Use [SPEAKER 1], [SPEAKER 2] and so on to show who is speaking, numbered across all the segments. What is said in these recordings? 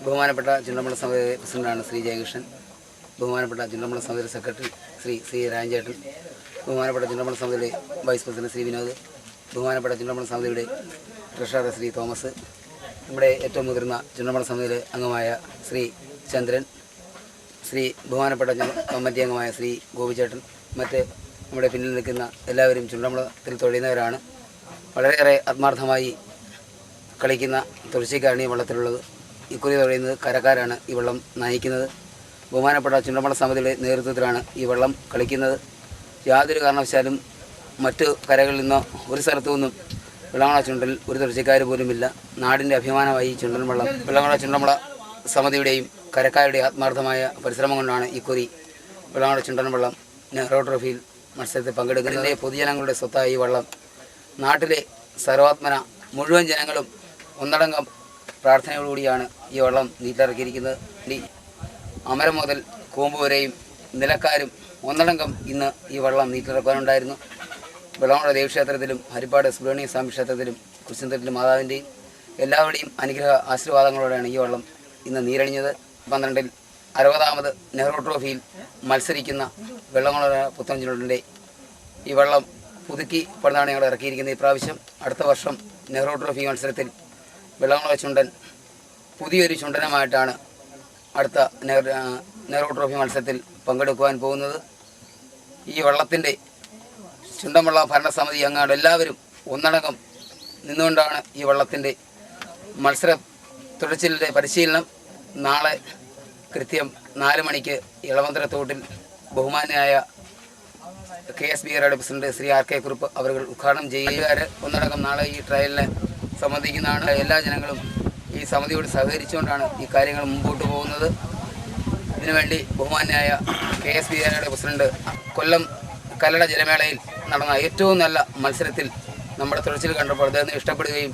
[SPEAKER 1] ബഹുമാനപ്പെട്ട ചുണ്ടമ്പള സമിതി പ്രസിഡന്റാണ് ശ്രീ ജയകൃഷ്ണൻ, ബഹുമാനപ്പെട്ട ചുണ്ടമ്പള സമിതി സെക്രട്ടറി ശ്രീ രാജേട്ടൻ, ബഹുമാനപ്പെട്ട ചുണ്ടമ്പള സമിതിയുടെ വൈസ് പ്രസിഡന്റ് ശ്രീ വിനോദ്, ബഹുമാനപ്പെട്ട ചുണ്ടമ്പള സമിതിയുടെ ട്രഷറർ ശ്രീ തോമസ്, നമ്മുടെ ഏറ്റവും മുതിർന്ന ചുണ്ടമ്പള സമിതിയിലെ അംഗമായ ശ്രീ ചന്ദ്രൻ, ബഹുമാനപ്പെട്ട കമ്മിറ്റി അംഗമായ ശ്രീ ഗോപിച്ചേട്ടൻ, മറ്റ് നമ്മുടെ പിന്നിൽ നിൽക്കുന്ന എല്ലാവരും ചുണ്ടമ്പളത്തിൽ തൊഴിയുന്നവരാണ്. വളരെയേറെ ആത്മാർത്ഥമായി കളിക്കുന്ന തുളസിക്കാരാണ് ഈ വള്ളത്തിലുള്ളത്. ഇക്കുറി തൊഴിയുന്നത് കരക്കാരാണ് ഈ വള്ളം നയിക്കുന്നത്. ബഹുമാനപ്പെട്ട ചുണ്ടമ്പള സമിതിയുടെ നേതൃത്വത്തിലാണ് ഈ വള്ളം കളിക്കുന്നത്. യാതൊരു കാരണവശാലും മറ്റു കരകളിൽ നിന്നോ ഒരു സ്ഥലത്തു നിന്നും വെള്ളാമള ചുണ്ടൽ ഒരു തുളസിക്കാർ പോലുമില്ല. നാടിൻ്റെ അഭിമാനമായി ചുണ്ടൻ വള്ളം വെള്ളാമള ചുണ്ടമ്പള സമിതിയുടെയും കരക്കാരുടെയും ആത്മാർത്ഥമായ പരിശ്രമം കൊണ്ടാണ് ഇക്കുറി വെള്ളാമള ചുണ്ടൻ വള്ളം നെഹ്റു ട്രോഫിയിൽ മത്സരത്തിൽ പങ്കെടുക്കുന്നത്. പൊതുജനങ്ങളുടെ സ്വത്തായ ഈ വള്ളം നാട്ടിലെ സർവാത്മന മുഴുവൻ ജനങ്ങളും ഒന്നടങ്കം പ്രാർത്ഥനയോടുകൂടിയാണ് ഈ വള്ളം നീറ്റിറക്കിയിരിക്കുന്നത്. അമരം മുതൽ കൂമ്പ് വരെയും നിലക്കാരും ഒന്നടങ്കം ഇന്ന് ഈ വള്ളം നീറ്റിറക്കാനുണ്ടായിരുന്നു. വെള്ളാമള ദേവീക്ഷേത്രത്തിലും ഹരിപ്പാട് സുബ്രഹ്മണ്യ സ്വാമി ക്ഷേത്രത്തിലും കുരിശുംതൊട്ടിലും മാതാവിൻ്റെയും എല്ലാവരുടെയും അനുഗ്രഹ ആശീർവാദങ്ങളോടെയാണ് ഈ വള്ളം ഇന്ന് നീരണിഞ്ഞത്. 12-ൽ 60ാമത് നെഹ്റു ട്രോഫിയിൽ മത്സരിക്കുന്ന വെള്ളാമള പുത്തൻചുണ്ടൻ്റെ ഈ വള്ളം പുതുക്കി പണിതാണ് ഞങ്ങൾ ഇറക്കിയിരിക്കുന്നത്. ഇപ്രാവശ്യം അടുത്ത വർഷം നെഹ്റു ട്രോഫി മത്സരത്തിൽ വെള്ളാമള ചുണ്ടൻ പുതിയൊരു ചുണ്ടനുമായിട്ടാണ് അടുത്ത നെഹ്റു ട്രോഫി മത്സരത്തിൽ പങ്കെടുക്കുവാൻ പോകുന്നത്. ഈ വള്ളത്തിൻ്റെ ചുണ്ടൻവള്ള ഭരണസമിതി അംഗങ്ങൾ എല്ലാവരും ഒന്നടങ്കം നിന്നുകൊണ്ടാണ് ഈ വള്ളത്തിൻ്റെ മത്സര തുഴച്ചിലിൻ്റെ പരിശീലനം നാളെ കൃത്യം 4 മണിക്ക് ഇളവന്തരത്തോട്ടിൽ ബഹുമാന്യനായ KSBRയുടെ പ്രസിഡന്റ് ശ്രീ RK കുറുപ്പ് അവർ ഉദ്ഘാടനം ചെയ്യുകയാർ ഒന്നടങ്കം നാളെ ഈ ട്രയലിനെ സംബന്ധിക്കുന്നതാണ്. എല്ലാ ജനങ്ങളും ഈ സമിതിയോട് സഹകരിച്ചുകൊണ്ടാണ് ഈ കാര്യങ്ങൾ മുമ്പോട്ട് പോകുന്നത്. ഇതിനുവേണ്ടി ബഹുമാന്യനായ KSBRയുടെ പ്രസിഡന്റ് കൊല്ലം കല്ലട ജലമേളയിൽ നടന്ന ഏറ്റവും നല്ല മത്സരത്തിൽ നമ്മുടെ തുഴച്ചിൽ കണ്ടപ്പോൾ അദ്ദേഹം ഇഷ്ടപ്പെടുകയും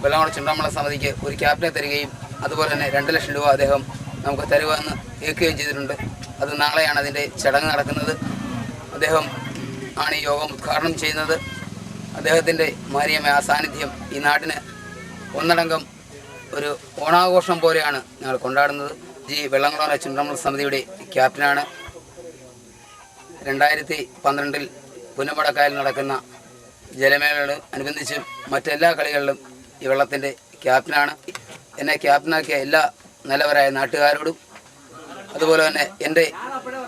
[SPEAKER 1] വെള്ളാമള ചുണ്ടമ്പള സമിതിക്ക് ഒരു ക്യാപ്റ്റനെ തരികയും അതുപോലെ തന്നെ 2 ലക്ഷം രൂപ അദ്ദേഹം നമുക്ക് തരുവാന്ന് ഏൽക്കുകയും ചെയ്തിട്ടുണ്ട്. അത് നാളെയാണ് അതിൻ്റെ ചടങ്ങ് നടക്കുന്നത്. അദ്ദേഹം ആണ് ഈ യോഗം ഉദ്ഘാടനം ചെയ്യുന്നത്. അദ്ദേഹത്തിൻ്റെ മാന്യമായ ആ സാന്നിധ്യം ഈ നാടിന് ഒന്നടങ്കം ഒരു ഓണാഘോഷം പോലെയാണ് ഞങ്ങൾ കൊണ്ടാടുന്നത്. വെള്ളാമള ചുണ്ടമ്പള സമിതിയുടെ ക്യാപ്റ്റനാണ്. 2012-ൽ പുന്നമടക്കായൽ നടക്കുന്ന ജലമേളയോട് അനുബന്ധിച്ച് മറ്റെല്ലാ കളികളിലും ഈ വെള്ളത്തിൻ്റെ ക്യാപ്റ്റനാണ്. എന്നെ ക്യാപ്റ്റനാക്കിയ എല്ലാ നല്ലവരായ നാട്ടുകാരോടും അതുപോലെ തന്നെ എൻ്റെ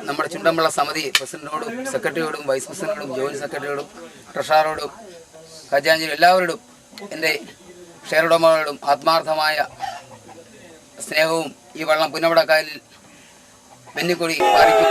[SPEAKER 1] നമ്മുടെ ചുണ്ടമ്പള സമിതി പ്രസിഡന്റിനോടും സെക്രട്ടറിയോടും വൈസ് പ്രസിഡന്റിനോടും ജോയിന്റ് സെക്രട്ടറിയോടും ട്രഷററോടും ഖജാഞ്ചിയും എല്ലാവരോടും എൻ്റെ ഷെയർ ഉടമകളോടും ആത്മാർത്ഥമായ സ്നേഹവും ഈ വള്ളം പുന്നമടക്കായലിൽ വെന്നിക്കൊടി പാലിക്കും.